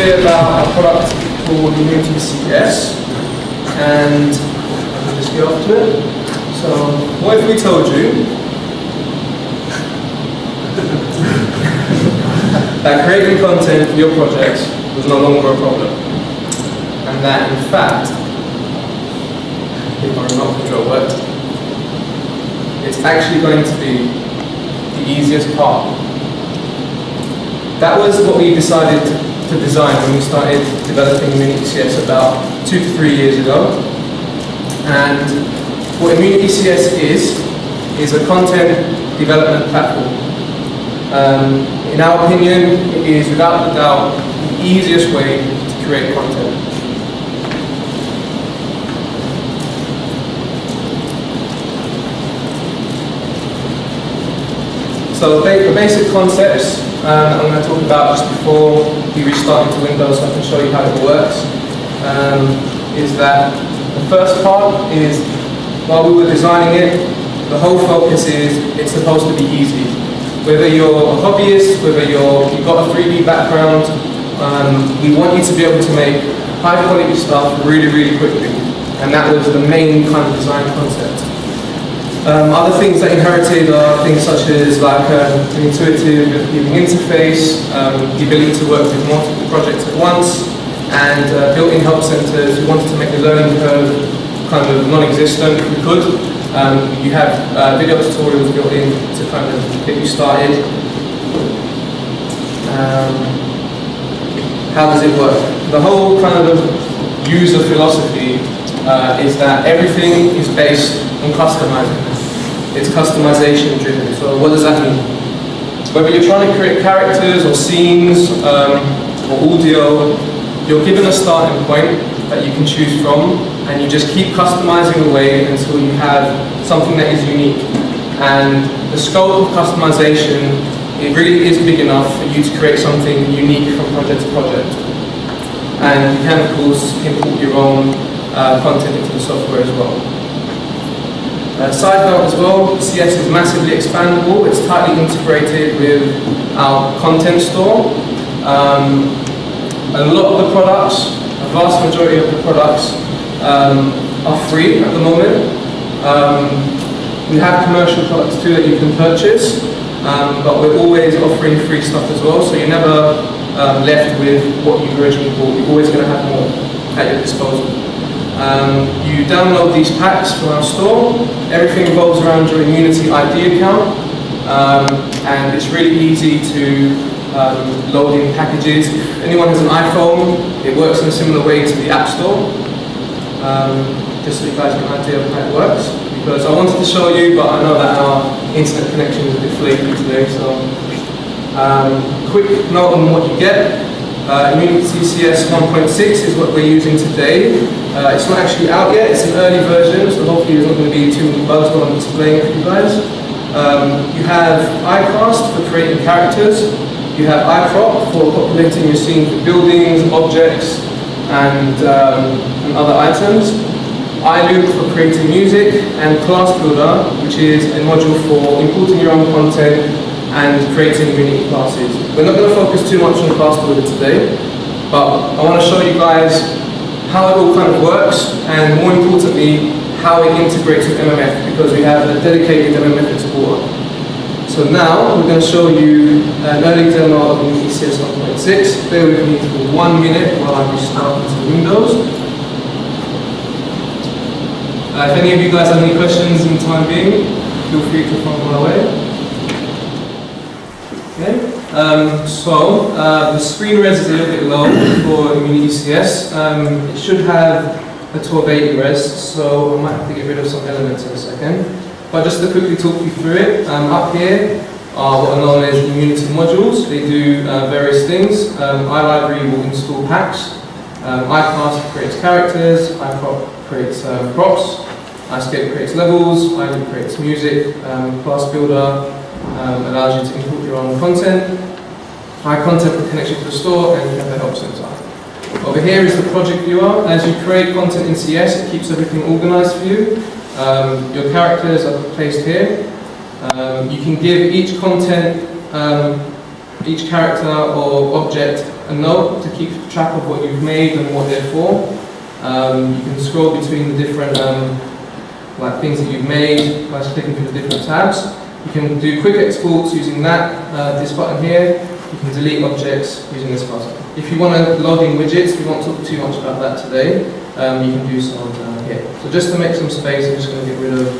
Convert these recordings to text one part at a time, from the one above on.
today about a product called ImmunityCS, and I'll just get off to it. So, what if we told you that creating content for your projects was no longer a problem, and that in fact, if my remote control worked, it's actually going to be the easiest part. That was what we decided to design when we started developing ImmunityCS about 2 to 3 years ago. And what ImmunityCS is a content development platform. In our opinion, it is without a doubt the easiest way to create content. So the basic concepts that I'm going to talk about just before we restart into Windows so I can show you how it works is that the first part is, while we were designing it, the whole focus is it's supposed to be easy. Whether you're a hobbyist, whether you've got a 3D background, we want you to be able to make high quality stuff really, really quickly. And that was the main kind of design concept. Other things that inherited are things such as like an intuitive viewing interface, the ability to work with multiple projects at once, and built-in help centers. We wanted to make the learning curve kind of non-existent if we could. You have video tutorials built in to kind of get you started. How does it work? The whole kind of user philosophy is that everything is based on customizing. It's customization driven. So what does that mean? Whether you're trying to create characters or scenes or audio, you're given a starting point that you can choose from, and you just keep customizing away until you have something that is unique. And the scope of customization, it really is big enough for you to create something unique from project to project. And you can of course import your own content into the software as well. Side note as well, CS is massively expandable. It's tightly integrated with our content store. A lot of the products, a vast majority of the products are free at the moment. We have commercial products too that you can purchase, but we're always offering free stuff as well, so you're never left with what you originally bought. You're always going to have more at your disposal. You download these packs from our store. Everything revolves around your Immunity ID account, and it's really easy to load in packages. If anyone has an iPhone, it works in a similar way to the App Store. Just so you guys have an idea of how it works. Because I wanted to show you, but I know that our internet connection is a bit flaky today, so quick note on what you get. ImmunityCS 1.6 is what we're using today. It's not actually out yet, it's an early version, so hopefully there's not going to be too many bugs while I'm displaying it for you guys. You have iCast for creating characters. You have iCrop for populating your scenes with buildings, objects, and other items. iLoop for creating music, and Class Builder, which is a module for importing your own content and creating unique classes. We're not going to focus too much on Class Builder today, but I want to show you guys how it all kind of works, and more importantly, how it integrates with MMF, because we have a dedicated MMF exporter. So now we're going to show you an early demo of ImmunityCS 1.6. Bear with me for 1 minute while I restart into Windows. If any of you guys have any questions in the time being, feel free to throw them my way. Okay. The screen res is a little bit low for ImmunityCS. It should have a 1280 res, so I might have to get rid of some elements in a second. But just to quickly talk you through it, up here are what are known as Immunity modules. They do various things. iLibrary will install packs. iCast creates characters. iCrop creates props. iScape creates levels. iLoop creates music. Class Builder allows you to import your own content. iContent for connection to the store, and you have the help center. Over here is the project viewer. As you create content in CS, it keeps everything organized for you. Your characters are placed here. You can give each content, each character or object a note to keep track of what you've made and what they're for. You can scroll between the different like things that you've made by clicking through the different tabs. You can do quick exports using this button here. You can delete objects using this button. If you want to load in widgets, we won't talk too much about that today. You can do so down here. So just to make some space, I'm just going to get rid of a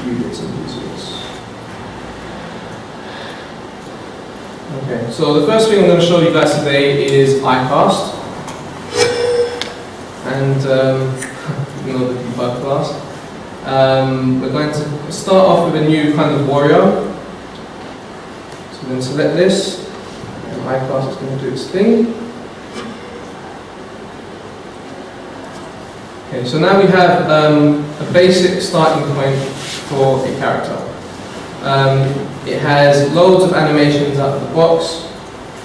few bits and pieces. Okay, so the first thing I'm going to show you guys today is iCast. And ignore the debug class. We're going to start off with a new kind of warrior. So we're going to select this, and iCast is going to do its thing. Okay, so now we have a basic starting point for a character. It has loads of animations out of the box.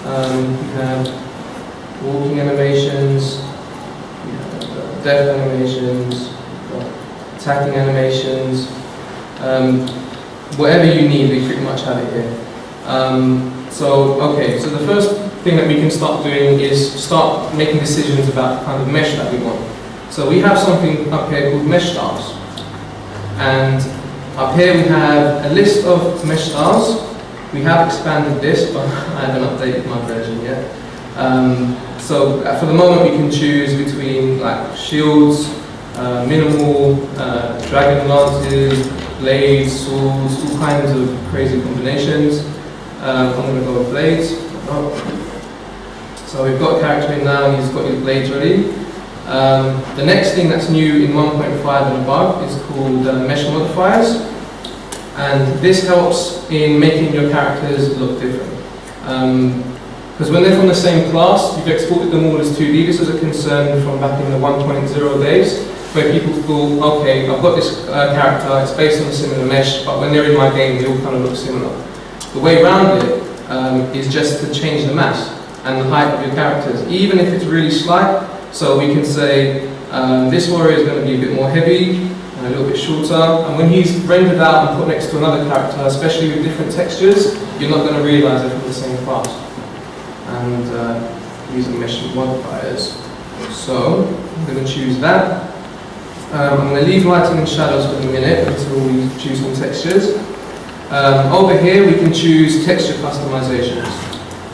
We have walking animations, we have death animations, attacking animations, whatever you need, we pretty much have it here. So the first thing that we can start doing is start making decisions about the kind of mesh that we want. So we have something up here called mesh styles. And up here we have a list of mesh styles. We have expanded this, but I haven't updated my version yet. So for the moment we can choose between like shields, minimal, dragon lances, blades, swords, all kinds of crazy combinations. I'm going to go with blades. So we've got a character in now, he's got his blades ready. The next thing that's new in 1.5 and above is called mesh modifiers. And this helps in making your characters look different. Because when they're from the same class, you've exported them all as 2D. This was a concern from back in the 1.0 days, where people thought, okay, I've got this character, it's based on a similar mesh, but when they're in my game, they all kind of look similar. The way around it is just to change the mass and the height of your characters, even if it's really slight. So we can say, this warrior is going to be a bit more heavy and a little bit shorter, and when he's rendered out and put next to another character, especially with different textures, you're not going to realise they're from the same class. And using mesh modifiers. So I'm going to choose that. I'm going to leave lighting and shadows for a minute until we choose some textures. Over here we can choose texture customizations.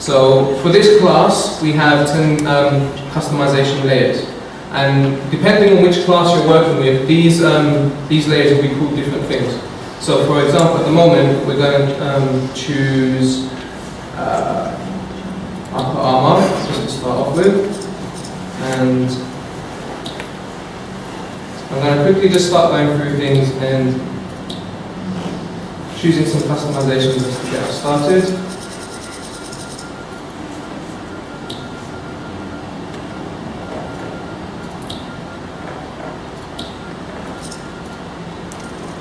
So for this class we have 10 customization layers, and depending on which class you're working with, these layers will be called different things. So for example, at the moment we're going to choose upper armor, just to start off with, and I'm going to quickly just start going through things and choosing some customizations just to get us started.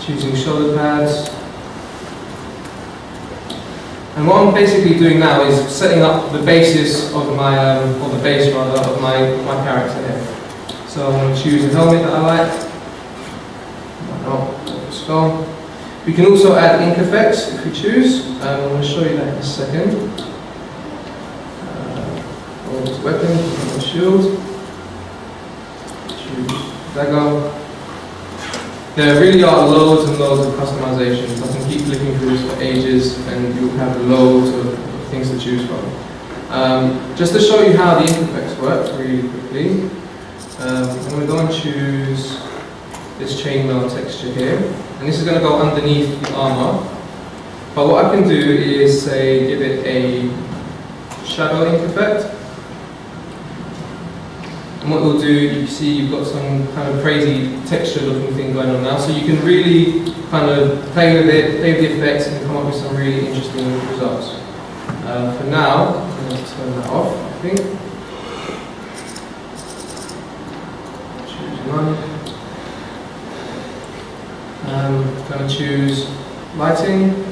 Choosing shoulder pads. And what I'm basically doing now is setting up the basis of my, or the base rather, of my character here. So I'm going to choose a helmet that I like. Skull. We can also add ink effects if we choose. I'm going to show you that in a second. Weapon, shield. Choose dagger. There really are loads and loads of customizations. I can keep clicking through this for ages and you'll have loads of things to choose from. Just to show you how the ink effects work really quickly, I'm going to go and choose this chainmail texture here. And this is going to go underneath the armor. But what I can do is say give it a shadow ink effect. And what we'll do, you see you've got some kind of crazy texture looking thing going on now. So you can really kind of play with it, play with the effects and come up with some really interesting results. For now, I'm going to turn that off, I think. Choose none. I'm going to choose lighting.